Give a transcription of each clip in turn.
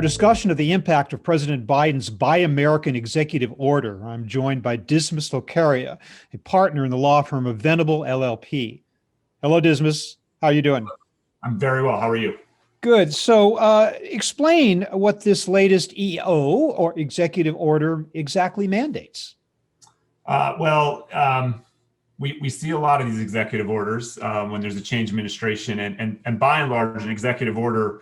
For a discussion of the impact of President Biden's Buy American executive order, I'm joined by Dismas Locaria, a partner in the law firm of Venable LLP. Hello, Dismas. How are you doing? I'm very well. How are you? Good. So explain what this latest EO or executive order exactly mandates. We see a lot of these executive orders when there's a change in administration, and by and large, an executive order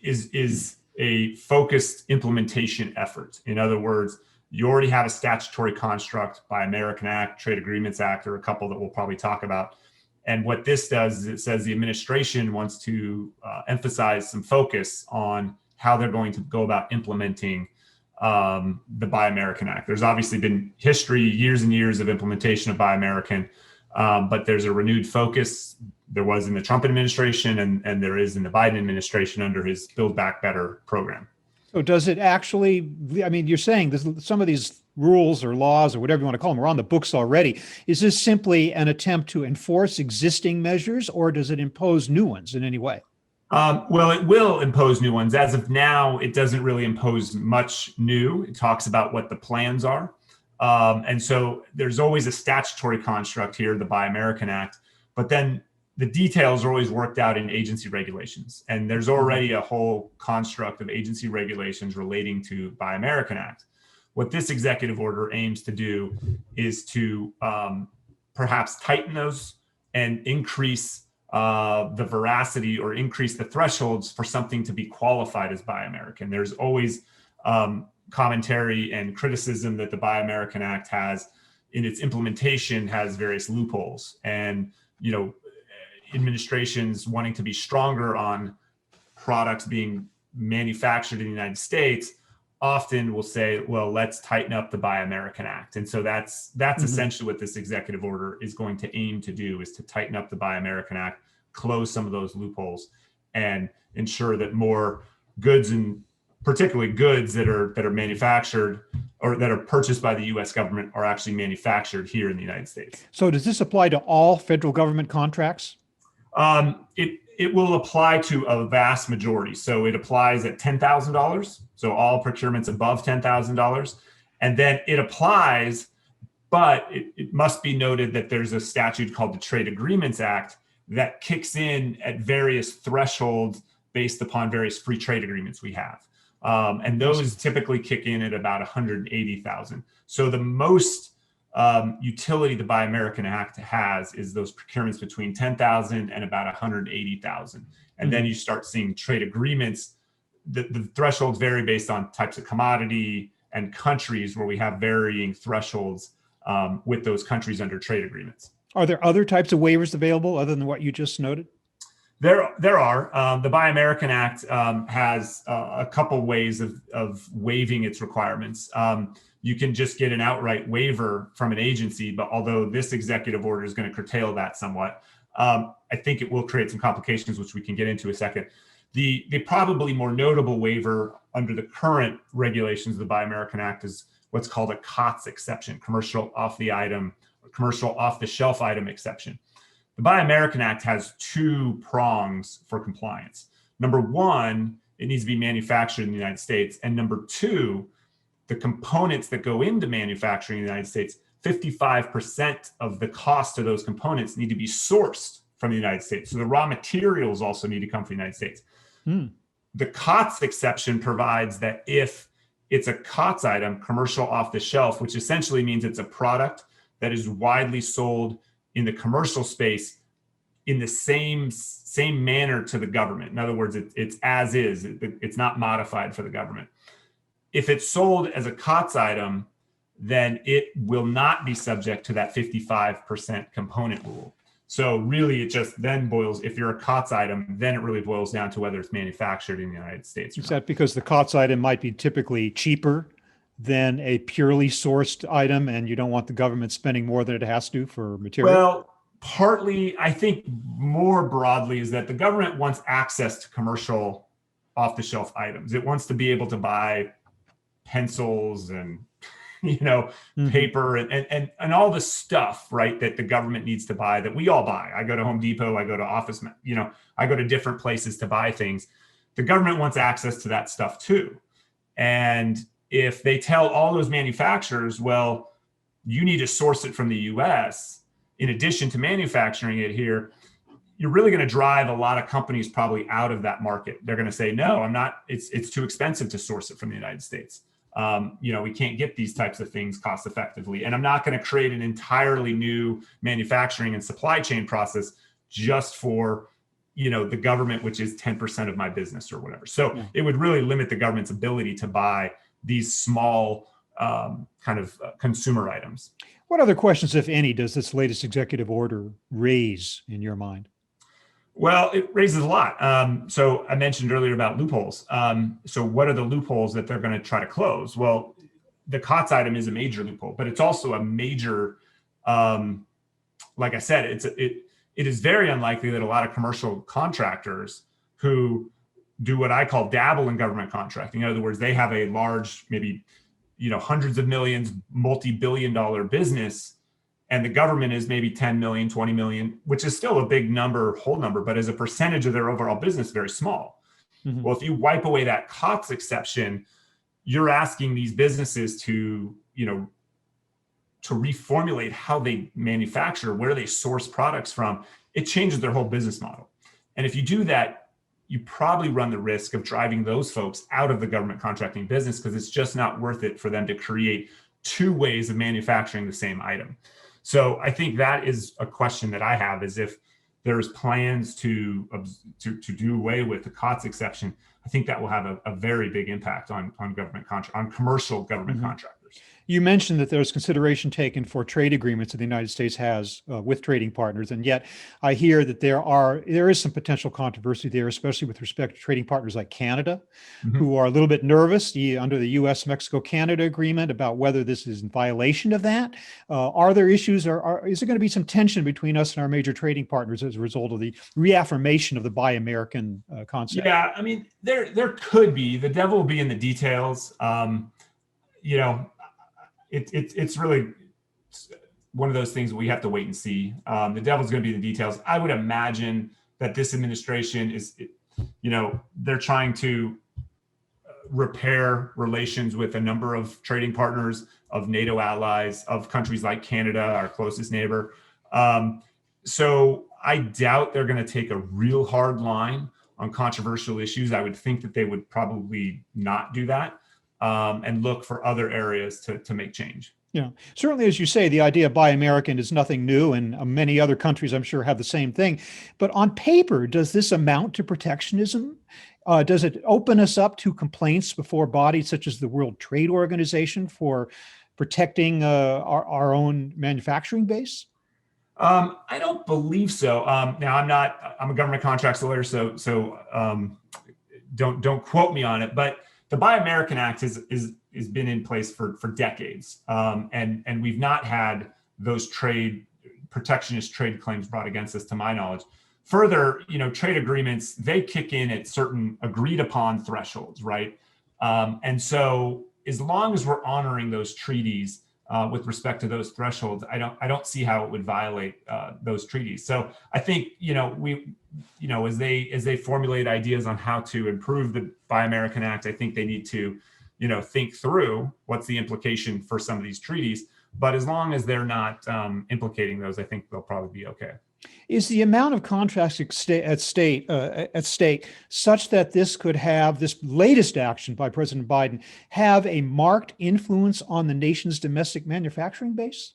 is a focused implementation effort. In other words, you already have a statutory construct by American Act, Trade Agreements Act, or a couple that we'll probably talk about. And what this does is it says the administration wants to emphasize some focus on how they're going to go about implementing the Buy American Act. There's obviously been history, years and years of implementation of Buy American, but there's a renewed focus. There was in the Trump administration and there is in the Biden administration under his Build Back Better program. So does it actually, I mean, you're saying this, some of these rules or laws or whatever you want to call them are on the books already. Is this simply an attempt to enforce existing measures, or does it impose new ones in any way? Well, it will impose new ones. As of now, it doesn't really impose much new. It talks about what the plans are. And so there's always a statutory construct here, the Buy American Act, but then the details are always worked out in agency regulations. And there's already a whole construct of agency regulations relating to Buy American Act. What this executive order aims to do is to perhaps tighten those and increase the veracity or increase the thresholds for something to be qualified as Buy American. There's always commentary and criticism that the Buy American Act has in its implementation has various loopholes, and administrations wanting to be stronger on products being manufactured in the United States often will say, well, let's tighten up the Buy American Act. And so that's essentially what this executive order is going to aim to do, is to tighten up the Buy American Act, close some of those loopholes, and ensure that more goods, and particularly goods that are manufactured or that are purchased by the US government, are actually manufactured here in the United States. So does this apply to all federal government contracts? It will apply to a vast majority. So it applies at $10,000. So all procurements above $10,000. And then it applies, but it must be noted that there's a statute called the Trade Agreements Act that kicks in at various thresholds based upon various free trade agreements we have. And those typically kick in at about 180,000. So the most utility the Buy American Act has is those procurements between 10,000 and about 180,000. And then you start seeing trade agreements. The thresholds vary based on types of commodity and countries, where we have varying thresholds with those countries under trade agreements. Are there other types of waivers available other than what you just noted? There are. The Buy American Act has a couple ways of waiving its requirements. You can just get an outright waiver from an agency, but although this executive order is going to curtail that somewhat, I think it will create some complications, which we can get into in a second. The probably more notable waiver under the current regulations of the Buy American Act is what's called a COTS exception, commercial off-the-shelf item exception. The Buy American Act has two prongs for compliance. Number one, it needs to be manufactured in the United States. And number two, the components that go into manufacturing in the United States, 55% of the cost of those components need to be sourced from the United States. So the raw materials also need to come from the United States. The COTS exception provides that if it's a COTS item, commercial off the shelf, which essentially means it's a product that is widely sold in the commercial space in the same manner to the government. In other words, it's as is, it's not modified for the government. If it's sold as a COTS item, then it will not be subject to that 55% component rule. So really, it just then boils, if you're a COTS item, then it really boils down to whether it's manufactured in the United States or not. Is that because the COTS item might be typically cheaper than a purely sourced item, and you don't want the government spending more than it has to for material? Well, partly, I think more broadly is that the government wants access to commercial off-the-shelf items. It wants to be able to buy pencils and paper and all the stuff, right, that the government needs to buy, that we all buy. I go to Home Depot, I go to Office, I go to different places to buy things. the government wants access to that stuff too. And if they tell all those manufacturers, well, you need to source it from the US in addition to manufacturing it here, you're really going to drive a lot of companies probably out of that market. They're going to say, no, I'm not, it's too expensive to source it from the United States. We can't get these types of things cost effectively. And I'm not going to create an entirely new manufacturing and supply chain process just for, the government, which is 10% of my business or whatever. So it would really limit the government's ability to buy these small consumer items. What other questions, if any, does this latest executive order raise in your mind? Well, it raises a lot. So I mentioned earlier about loopholes. So what are the loopholes that they're going to try to close? Well, the COTS item is a major loophole, but it's also a major, like I said, it is very unlikely that a lot of commercial contractors who do what I call dabble in government contracting. In other words, they have a large, maybe, hundreds of millions, multi-billion-dollar business, and the government is maybe 10 million, 20 million, which is still a big number, whole number, but as a percentage of their overall business, very small. Mm-hmm. Well, if you wipe away that COTS exception, you're asking these businesses to reformulate how they manufacture, where they source products from. It changes their whole business model. And if you do that, you probably run the risk of driving those folks out of the government contracting business because it's just not worth it for them to create two ways of manufacturing the same item. So I think that is a question that I have, is if there's plans to do away with the COTS exception, I think that will have a very big impact on commercial government contractors. You mentioned that there's consideration taken for trade agreements that the United States has with trading partners, and yet I hear that there is some potential controversy there, especially with respect to trading partners like Canada, who are a little bit nervous under the U.S.-Mexico-Canada agreement about whether this is in violation of that. Are there issues, or is there going to be some tension between us and our major trading partners as a result of the reaffirmation of the Buy American concept? Yeah, I mean, there could be. The devil will be in the details. It's really one of those things we have to wait and see. The devil's going to be in the details. I would imagine that this administration is, they're trying to repair relations with a number of trading partners, of NATO allies, of countries like Canada, our closest neighbor. So I doubt they're going to take a real hard line on controversial issues. I would think that they would probably not do that. And look for other areas to make change. Yeah, certainly, as you say, the idea of Buy American is nothing new, and many other countries, I'm sure, have the same thing. But on paper, does this amount to protectionism? Does it open us up to complaints before bodies such as the World Trade Organization for protecting our own manufacturing base? I don't believe so. Now, I'm a government contracts lawyer, so don't quote me on it, but the Buy American Act has been in place for decades, and we've not had those protectionist trade claims brought against us, to my knowledge. Further, trade agreements, they kick in at certain agreed upon thresholds, right? And so as long as we're honoring those treaties with respect to those thresholds, I don't see how it would violate those treaties. So I think as they formulate ideas on how to improve the Buy American Act, I think they need to think through what's the implication for some of these treaties. But as long as they're not implicating those, I think they'll probably be okay. Is the amount of contracts at stake such that this latest action by President Biden have a marked influence on the nation's domestic manufacturing base?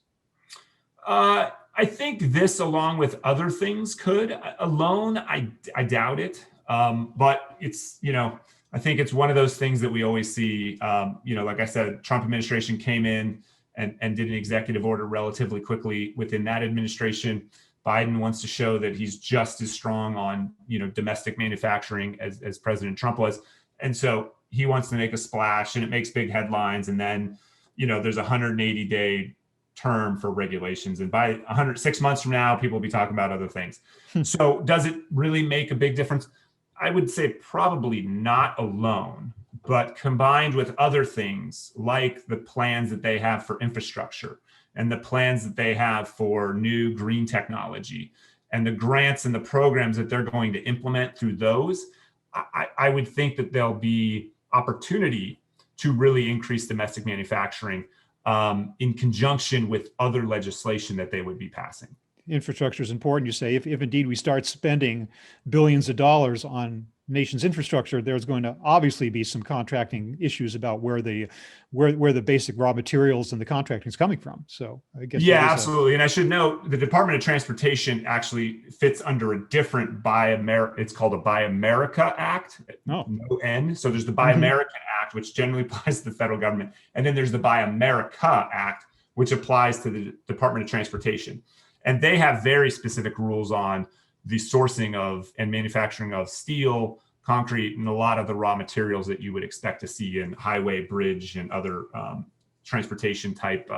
I think this, along with other things, could. Alone, I doubt it. But it's, I think it's one of those things that we always see. Like I said, Trump administration came in and did an executive order relatively quickly within that administration. Biden wants to show that he's just as strong on, domestic manufacturing as President Trump was. And so he wants to make a splash, and it makes big headlines. And then, there's a 180-day term for regulations. And by 6 months from now, people will be talking about other things. So does it really make a big difference? I would say probably not alone, but combined with other things like the plans that they have for infrastructure and the plans that they have for new green technology and the grants and the programs that they're going to implement through those, I would think that there'll be opportunity to really increase domestic manufacturing in conjunction with other legislation that they would be passing. Infrastructure is important. You say if indeed we start spending billions of dollars on nation's infrastructure, there's going to obviously be some contracting issues about where the basic raw materials and the contracting is coming from. So I guess yeah, absolutely. And I should note the Department of Transportation actually fits under a different it's called a Buy America Act, no N. So there's the Buy American Act, which generally applies to the federal government, and then there's the Buy America Act, which applies to the Department of Transportation. And they have very specific rules on the sourcing of and manufacturing of steel, concrete, and a lot of the raw materials that you would expect to see in highway, bridge, and other transportation type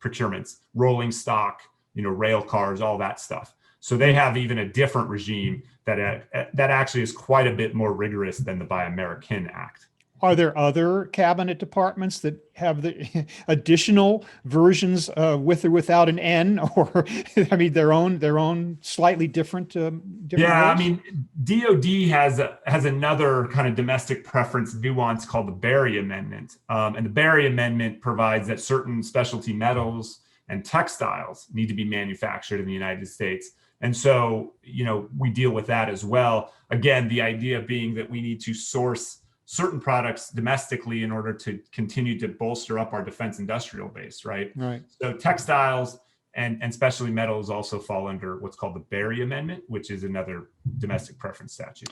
procurements, rolling stock, rail cars, all that stuff. So they have even a different regime that actually is quite a bit more rigorous than the Buy American Act. Are there other cabinet departments that have the additional versions with or without an N, or I mean their own slightly different? Yeah, rules? I mean DoD has another kind of domestic preference nuance called the Berry Amendment, and the Berry Amendment provides that certain specialty metals and textiles need to be manufactured in the United States. And so, we deal with that as well. Again, the idea being that we need to source certain products domestically in order to continue to bolster up our defense industrial base, right? Right. So textiles and specialty metals also fall under what's called the Berry Amendment, which is another domestic preference statute.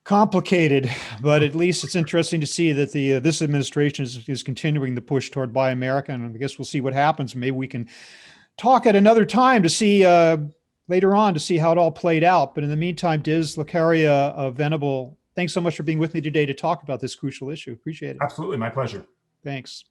Complicated, but at least it's interesting to see that this administration is continuing the push toward Buy America, and I guess we'll see what happens. Maybe we can talk at another time to see later on to see how it all played out. But in the meantime, Dismas Locaria of Venable, thanks so much for being with me today to talk about this crucial issue. Appreciate it. Absolutely. My pleasure. Thanks.